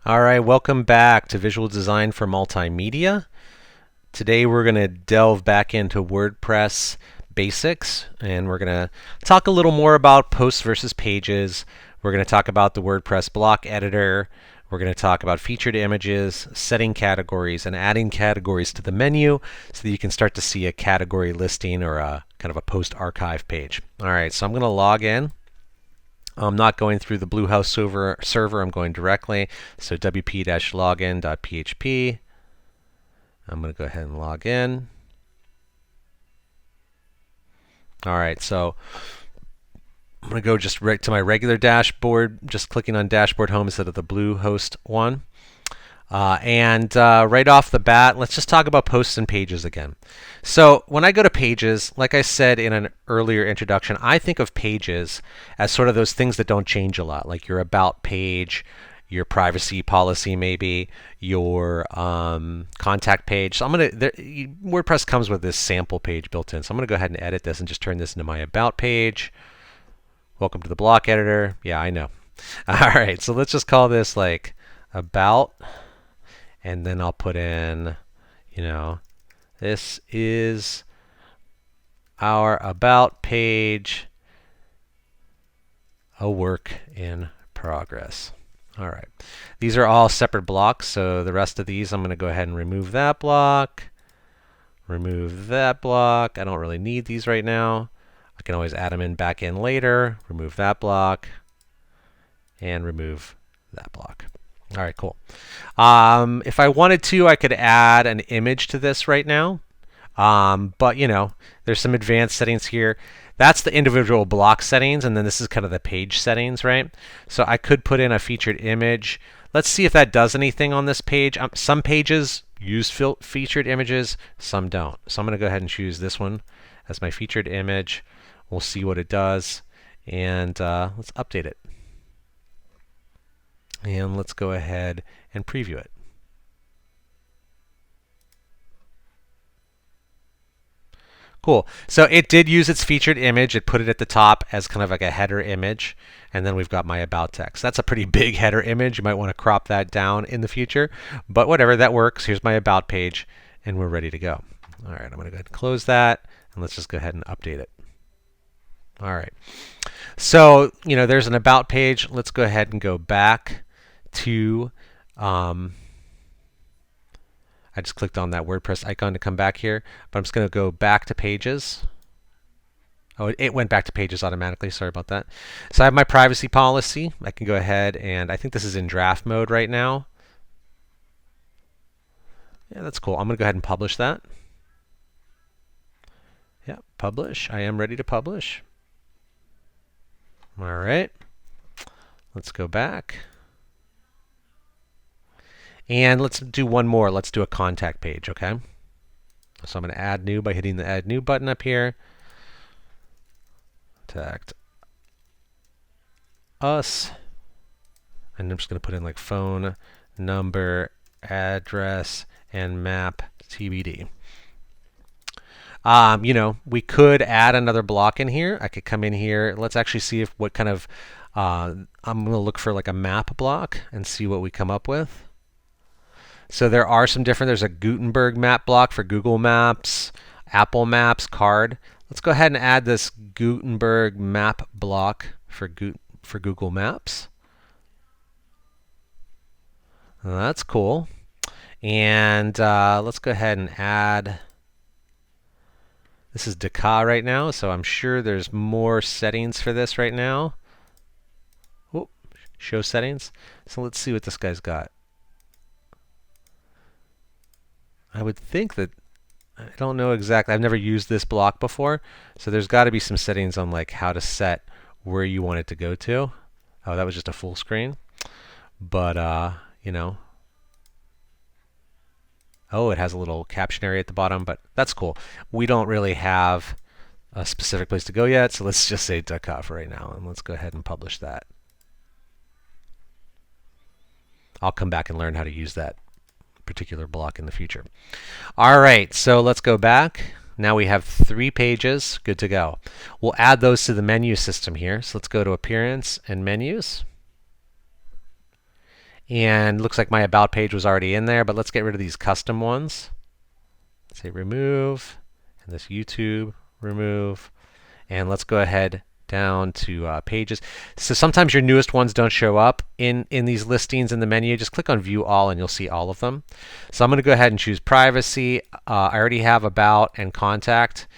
All right, welcome back to Visual Design for Multimedia. Today we're going to delve back into WordPress basics, and we're going to talk a little more about posts versus pages. We're going to talk about the WordPress block editor. We're going to talk about featured images, setting categories, and adding categories to the menu so that you can start to see a category listing or a kind of a post archive page. All right, so I'm going to log in. I'm not going through the Bluehost server. I'm going directly. So wp-login.php. I'm going to go ahead and log in. All right, so I'm going to go just right to my regular dashboard, just clicking on Dashboard Home instead of the Bluehost one. Right off the bat, let's just talk about posts and pages again. So when I go to pages, like I said in an earlier introduction, I think of pages as sort of those things that don't change a lot, like your about page, your privacy policy, maybe your contact page. So WordPress comes with this sample page built in. So I'm going to go ahead and edit this and just turn this into my about page. Welcome to the block editor. Yeah, I know. All right, so let's just call this like about. And then I'll put in, this is our about page, a work in progress. All right. These are all separate blocks, so the rest of these I'm going to go ahead and remove that block, remove that block. I don't really need these right now. I can always add them back in later, remove that block, and remove that block. All right, cool. If I wanted to, I could add an image to this right now. But, there's some advanced settings here. That's the individual block settings, and then this is kind of the page settings, right? So I could put in a featured image. Let's see if that does anything on this page. Some pages use featured images, some don't. So I'm going to go ahead and choose this one as my featured image. We'll see what it does, and let's update it. And let's go ahead and preview it. Cool. So it did use its featured image. It put it at the top as kind of like a header image. And then we've got my about text. That's a pretty big header image. You might want to crop that down in the future. But whatever, that works. Here's my about page, and we're ready to go. All right, I'm going to go ahead and close that. And let's just go ahead and update it. All right. So, there's an about page. Let's go ahead and go back to, I just clicked on that WordPress icon to come back here, but I'm just going to go back to pages. Oh, it went back to pages automatically. Sorry about that. So I have my privacy policy. I can go ahead and I think this is in draft mode right now. Yeah, that's cool. I'm going to go ahead and publish that. Yeah, publish. I am ready to publish. All right. Let's go back. And let's do one more. Let's do a contact page, okay? So I'm going to add new by hitting the add new button up here. Contact us. And I'm just going to put in like phone, number, address, and map TBD. We could add another block in here. I could come in here. Let's actually see what kind of, I'm going to look for like a map block and see what we come up with. So there are some different, there's a Gutenberg map block for Google Maps, Apple Maps, Card. Let's go ahead and add this Gutenberg map block for Google Maps. That's cool. And let's go ahead and add, this is Dakar right now, so I'm sure there's more settings for this right now. Whoop, show settings. So let's see what this guy's got. I would think that, I don't know exactly, I've never used this block before, so there's got to be some settings on like how to set where you want it to go to. Oh, that was just a full screen. But, oh, it has a little caption area at the bottom, but that's cool. We don't really have a specific place to go yet, so let's just say Dakar for right now, and let's go ahead and publish that. I'll come back and learn how to use that particular block in the future. All right, so let's go back. Now we have 3 pages, good to go. We'll add those to the menu system here. So let's go to Appearance and Menus. And looks like my About page was already in there, but let's get rid of these custom ones. Say remove, and this YouTube, remove. And let's go ahead down to pages. So sometimes your newest ones don't show up in these listings in the menu. Just click on View All and you'll see all of them. So I'm going to go ahead and choose Privacy. I already have About and Contact.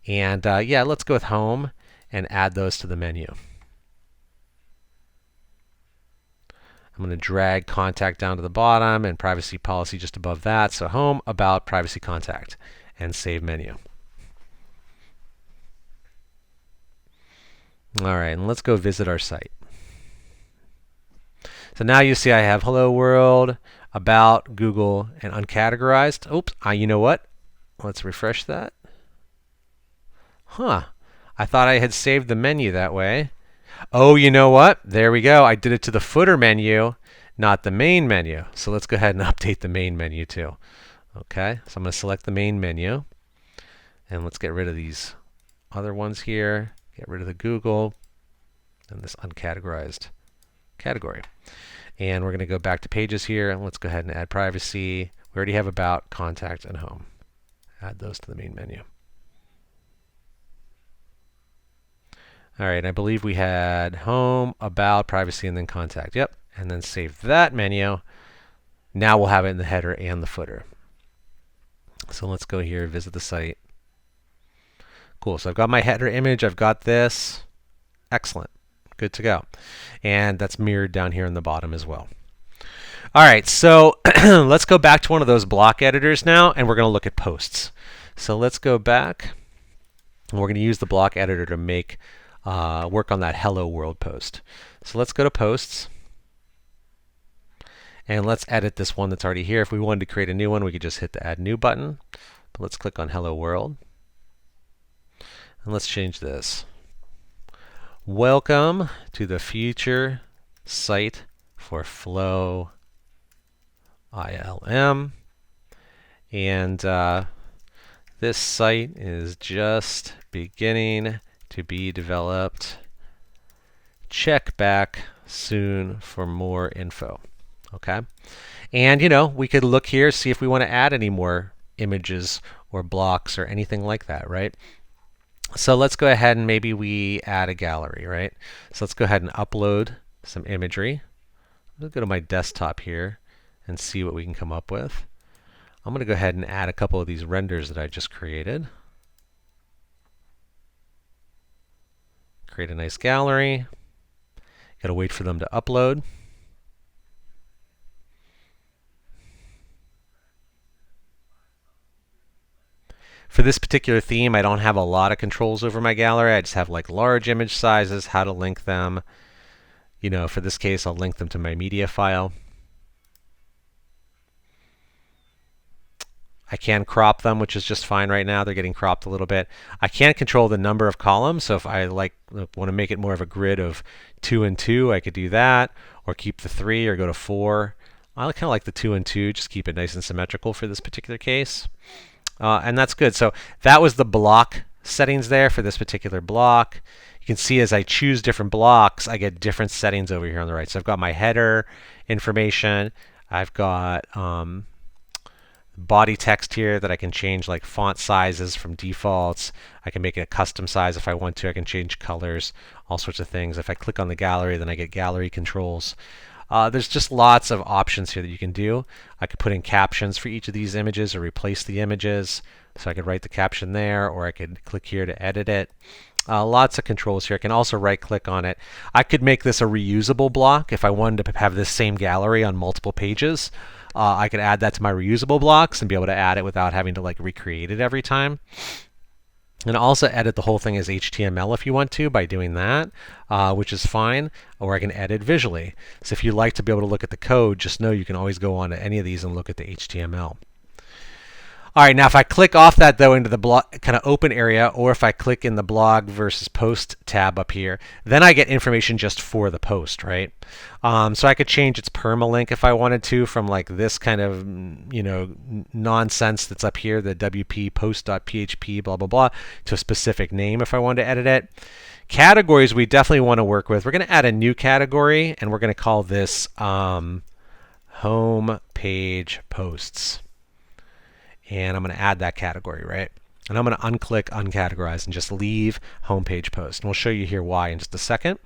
And yeah, let's go with Home and add those to the menu. I'm going to drag Contact down to the bottom and Privacy Policy just above that. So Home, About, Privacy, Contact, and Save Menu. All right, and let's go visit our site. So now you see I have Hello World, About, Google, and Uncategorized. Oops, you know what? Let's refresh that. Huh, I thought I had saved the menu that way. Oh, you know what? There we go. I did it to the footer menu, not the main menu. So let's go ahead and update the main menu too. Okay, so I'm going to select the main menu. And let's get rid of these other ones here. Get rid of the Google and this uncategorized category. And we're going to go back to Pages here. And let's go ahead and add Privacy. We already have About, Contact, and Home. Add those to the main menu. All right, I believe we had Home, About, Privacy, and then Contact. Yep, and then save that menu. Now we'll have it in the header and the footer. So let's go here, visit the site. Cool, so I've got my header image, I've got this. Excellent, good to go. And that's mirrored down here in the bottom as well. All right, so let's go back to one of those block editors now, and we're going to look at posts. So let's go back, and we're going to use the block editor to make work on that Hello World post. So let's go to Posts, and let's edit this one that's already here. If we wanted to create a new one, we could just hit the Add New button. But let's click on Hello World. And let's change this. Welcome to the future site for Flow ILM. And this site is just beginning to be developed. Check back soon for more info. Okay? And you know, we could look here, see if we want to add any more images or blocks or anything like that, right? So let's go ahead and maybe we add a gallery, right? So let's go ahead and upload some imagery. Let's go to my desktop here and see what we can come up with. I'm going to go ahead and add a couple of these renders that I just created. Create a nice gallery. Got to wait for them to upload. For this particular theme, I don't have a lot of controls over my gallery. I just have like large image sizes, how to link them. You know, for this case, I'll link them to my media file. I can crop them, which is just fine right now. They're getting cropped a little bit. I can't control the number of columns, so if I want to make it more of a grid of 2 and 2, I could do that, or keep the 3 or go to 4. I kind of like the 2 and 2, just keep it nice and symmetrical for this particular case. And that's good. So that was the block settings there for this particular block. You can see as I choose different blocks, I get different settings over here on the right. So I've got my header information. I've got body text here that I can change, like font sizes from defaults. I can make it a custom size if I want to. I can change colors, all sorts of things. If I click on the gallery, then I get gallery controls. There's just lots of options here that you can do. I could put in captions for each of these images or replace the images. So I could write the caption there, or I could click here to edit it. Lots of controls here. I can also right click on it. I could make this a reusable block if I wanted to have this same gallery on multiple pages. I could add that to my reusable blocks and be able to add it without having to like recreate it every time. And also edit the whole thing as HTML if you want to by doing that, which is fine, or I can edit visually. So if you like to be able to look at the code, just know you can always go on to any of these and look at the HTML. All right, now if I click off that though into the kind of open area, or if I click in the blog versus post tab up here, then I get information just for the post, right? So I could change its permalink if I wanted to from like this kind of, you know, nonsense that's up here, the WP post.php blah, blah, blah, to a specific name if I wanted to edit it. Categories we definitely want to work with. We're going to add a new category, and we're going to call this home page posts. And I'm going to add that category, right? And I'm going to unclick uncategorize and just leave homepage post. And we'll show you here why in just a second.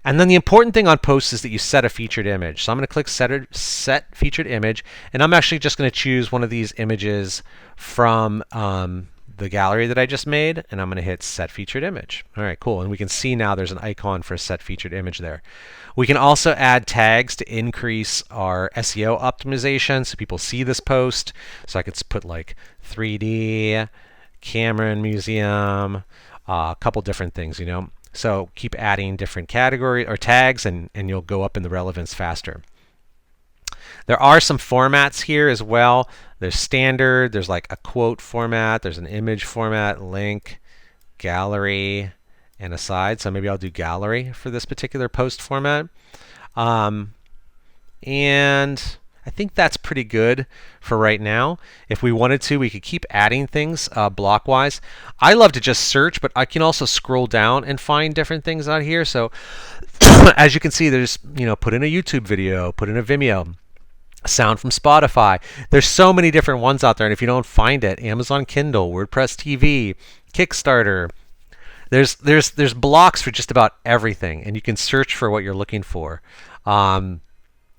And then the important thing on posts is that you set a featured image. So I'm going to click set featured image, and I'm actually just going to choose one of these images from the gallery that I just made, and I'm going to hit set featured image. All right, cool. And we can see now there's an icon for a set featured image there. We can also add tags to increase our SEO optimization so people see this post. So I could put like 3D, Cameron Museum, a couple different things, you know. So keep adding different categories or tags, and you'll go up in the relevance faster. There are some formats here as well. There's standard, there's like a quote format, there's an image format, link, gallery, and aside. So maybe I'll do gallery for this particular post format. And I think that's pretty good for right now. If we wanted to, we could keep adding things block-wise. I love to just search, but I can also scroll down and find different things out here. So as you can see, there's, put in a YouTube video, put in a Vimeo, sound from Spotify. There's so many different ones out there, and if you don't find it, Amazon Kindle, WordPress TV, Kickstarter, there's blocks for just about everything, and you can search for what you're looking for.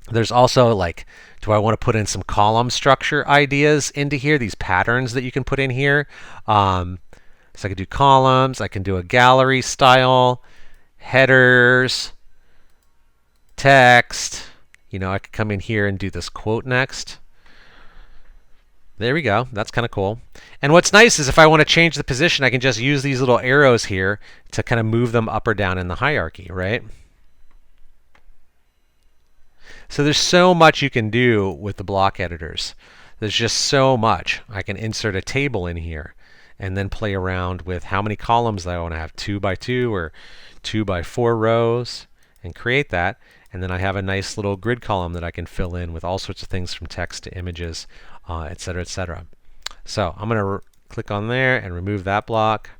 There's also like, do I want to put in some column structure ideas into here? These patterns that you can put in here. So I could do columns. I can do a gallery style, headers, text. I could come in here and do this quote next. There we go. That's kind of cool. And what's nice is if I want to change the position, I can just use these little arrows here to kind of move them up or down in the hierarchy, right? So there's so much you can do with the block editors. There's just so much. I can insert a table in here and then play around with how many columns I want to have, 2 by 2 or 2 by 4 rows, and create that. And then I have a nice little grid column that I can fill in with all sorts of things from text to images, etc., etc. So I'm going to click on there and remove that block.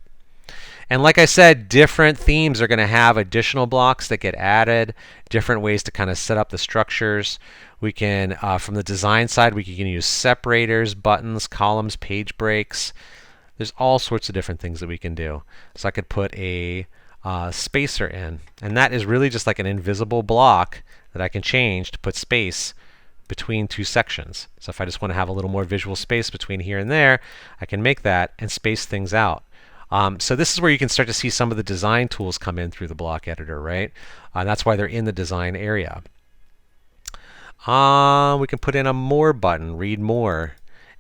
And like I said, different themes are going to have additional blocks that get added, different ways to kind of set up the structures. We can, from the design side, we can use separators, buttons, columns, page breaks. There's all sorts of different things that we can do. So I could put a spacer in, and that is really just like an invisible block that I can change to put space between two sections. So if I just want to have a little more visual space between here and there, I can make that and space things out. So this is where you can start to see some of the design tools come in through the block editor, right? That's why they're in the design area. We can put in a more button, read more,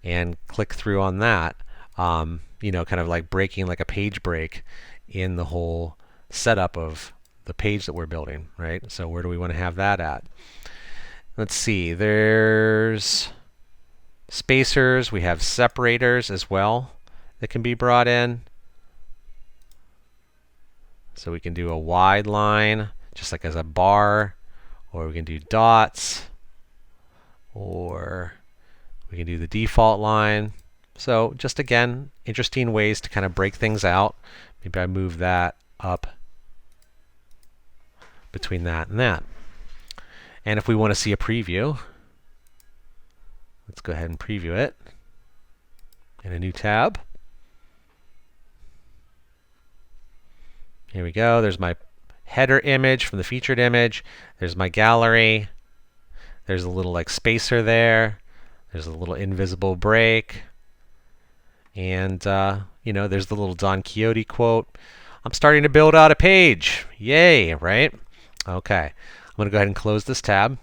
and click through on that. Kind of like breaking like a page break in the whole setup of the page that we're building, right? So where do we want to have that at? Let's see, there's spacers, we have separators as well that can be brought in. So we can do a wide line, just like as a bar, or we can do dots, or we can do the default line. So just again, interesting ways to kind of break things out. Maybe I move that up between that and that. And if we want to see a preview, let's go ahead and preview it in a new tab. Here we go. There's my header image from the featured image. There's my gallery. There's a little like spacer there. There's a little invisible break. And, there's the little Don Quixote quote. I'm starting to build out a page. Yay, right? Okay. I'm going to go ahead and close this tab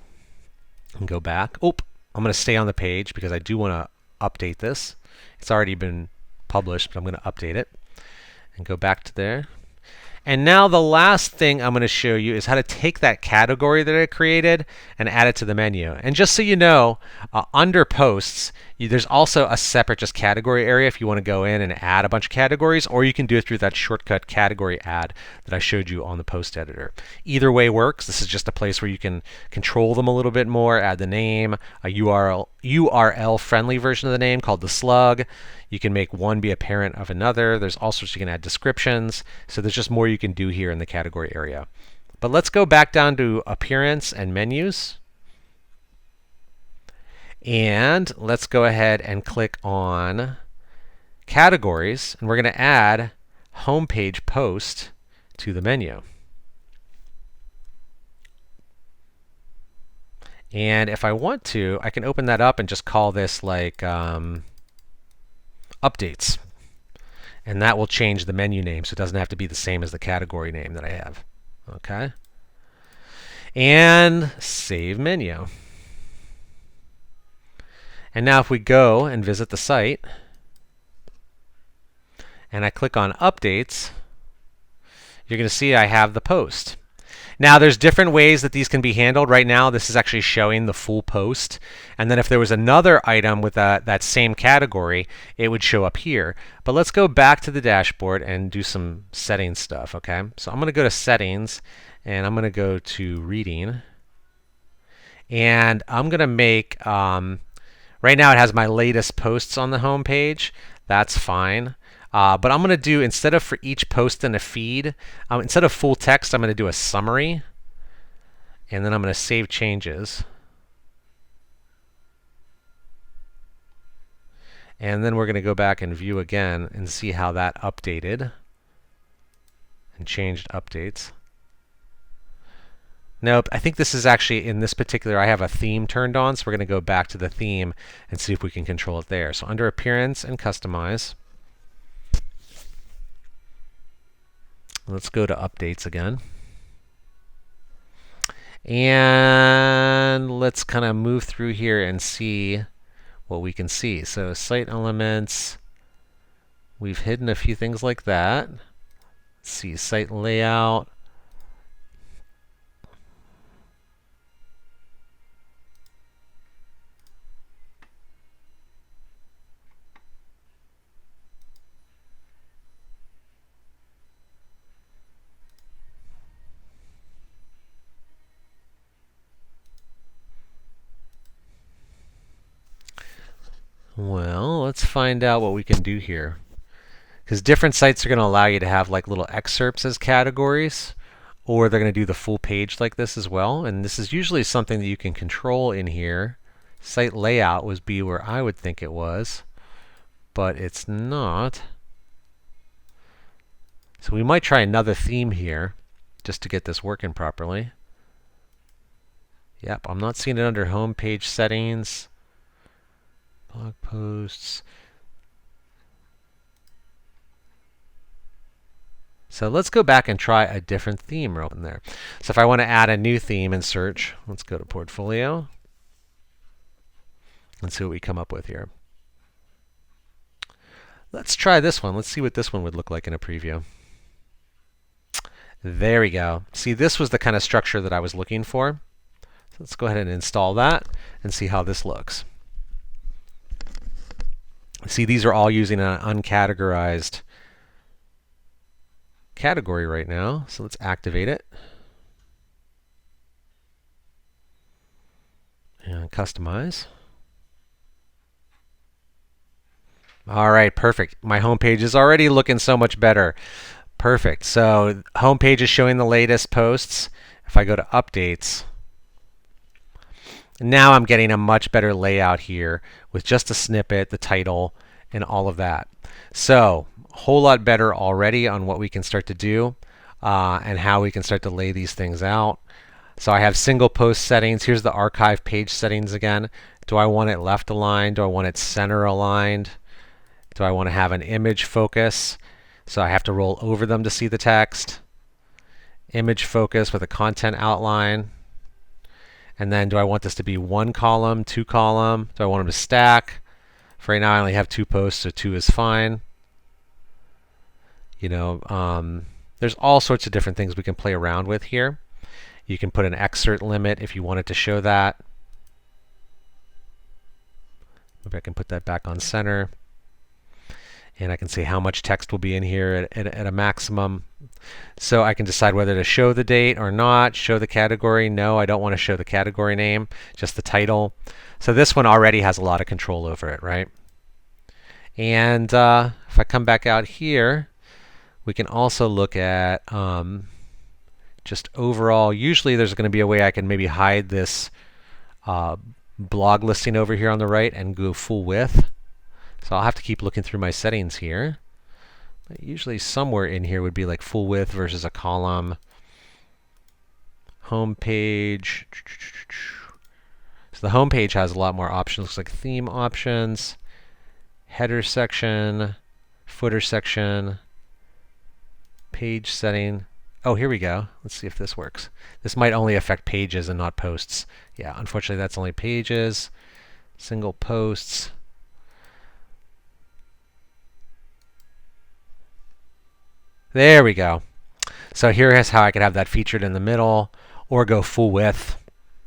and go back. I'm going to stay on the page because I do want to update this. It's already been published, but I'm going to update it and go back to there. And now the last thing I'm going to show you is how to take that category that I created and add it to the menu. And just so you know, under posts, there's also a separate just category area if you want to go in and add a bunch of categories, or you can do it through that shortcut category add that I showed you on the post editor. Either way works. This is just a place where you can control them a little bit more, add the name, a URL friendly version of the name called the slug. You can make one be a parent of another. There's all sorts you can add descriptions. So there's just more you can do here in the category area. But let's go back down to appearance and menus. And let's go ahead and click on categories, and we're going to add homepage post to the menu. And if I want to, I can open that up and just call this like updates. And that will change the menu name, so it doesn't have to be the same as the category name that I have. Okay. And save menu. And now if we go and visit the site, and I click on updates, you're going to see I have the post. Now there's different ways that these can be handled. Right now this is actually showing the full post, and then if there was another item with that same category, it would show up here. But let's go back to the dashboard and do some settings stuff. Okay, so I'm going to go to settings, and I'm going to go to reading, and I'm going to make right now it has my latest posts on the home page. That's fine. But I'm going to do, instead of for each post in a feed, instead of full text, I'm going to do a summary. And then I'm going to save changes. And then we're going to go back and view again and see how that updated and changed updates. Nope, I think this is actually, in this particular, I have a theme turned on, so we're going to go back to the theme and see if we can control it there. So under Appearance and Customize, let's go to Updates again. And let's kind of move through here and see what we can see. So site elements, we've hidden a few things like that. Let's see, site layout. Well, let's find out what we can do here. Because different sites are going to allow you to have like little excerpts as categories, or they're going to do the full page like this as well. And this is usually something that you can control in here. Site layout would be where I would think it was, but it's not. So we might try another theme here just to get this working properly. Yep, I'm not seeing it under home page settings. Blog posts. So let's go back and try a different theme right in there. So if I want to add a new theme and search, let's go to Portfolio. Let's see what we come up with here. Let's try this one. Let's see what this one would look like in a preview. There we go. See, this was the kind of structure that I was looking for. So let's go ahead and install that and see how this looks. See, these are all using an uncategorized category right now. So let's activate it. And customize. All right, perfect. My homepage is already looking so much better. Perfect. So homepage is showing the latest posts. If I go to updates, now I'm getting a much better layout here with just a snippet, the title, and all of that. So a whole lot better already on what we can start to do and how we can start to lay these things out. So I have single post settings. Here's the archive page settings again. Do I want it left aligned? Do I want it center aligned? Do I want to have an image focus? So I have to roll over them to see the text. Image focus with a content outline. And then do I want this to be one column, two column? Do I want them to stack? For right now I only have 2 posts, so 2 is fine. You know, there's all sorts of different things we can play around with here. You can put an excerpt limit if you wanted to show that. Maybe I can put that back on center. And I can see how much text will be in here at a maximum. So I can decide whether to show the date or not, show the category. No, I don't want to show the category name, just the title. So this one already has a lot of control over it, right? And if I come back out here, we can also look at just overall. Usually there's going to be a way I can maybe hide this blog listing over here on the right and go full width. So I'll have to keep looking through my settings here. But usually somewhere in here would be like full width versus a column. Home page. So the home page has a lot more options. Looks like theme options, header section, footer section, page setting. Oh, here we go. Let's see if this works. This might only affect pages and not posts. Yeah, unfortunately that's only pages. Single posts. There we go. So here is how I could have that featured in the middle or go full width.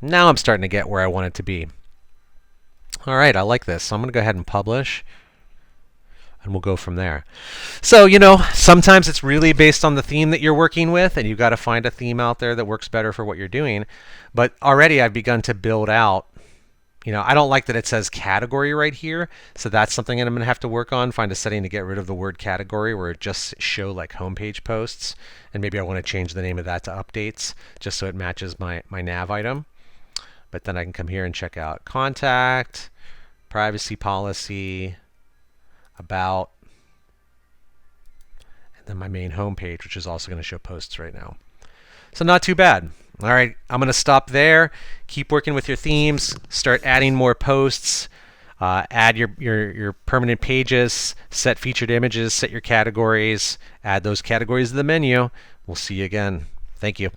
Now I'm starting to get where I want it to be. All right, I like this. So I'm going to go ahead and publish. And we'll go from there. So, you know, sometimes it's really based on the theme that you're working with, and you've got to find a theme out there that works better for what you're doing. But already I've begun to build out, you know, I don't like that it says category right here. So that's something that I'm going to have to work on, find a setting to get rid of the word category where it just show like homepage posts. And maybe I want to change the name of that to updates just so it matches my nav item. But then I can come here and check out contact, privacy policy, about, and then my main home page, which is also going to show posts right now. So not too bad. All right, I'm going to stop there. Keep working with your themes. Start adding more posts. Add your permanent pages. Set featured images. Set your categories. Add those categories to the menu. We'll see you again. Thank you.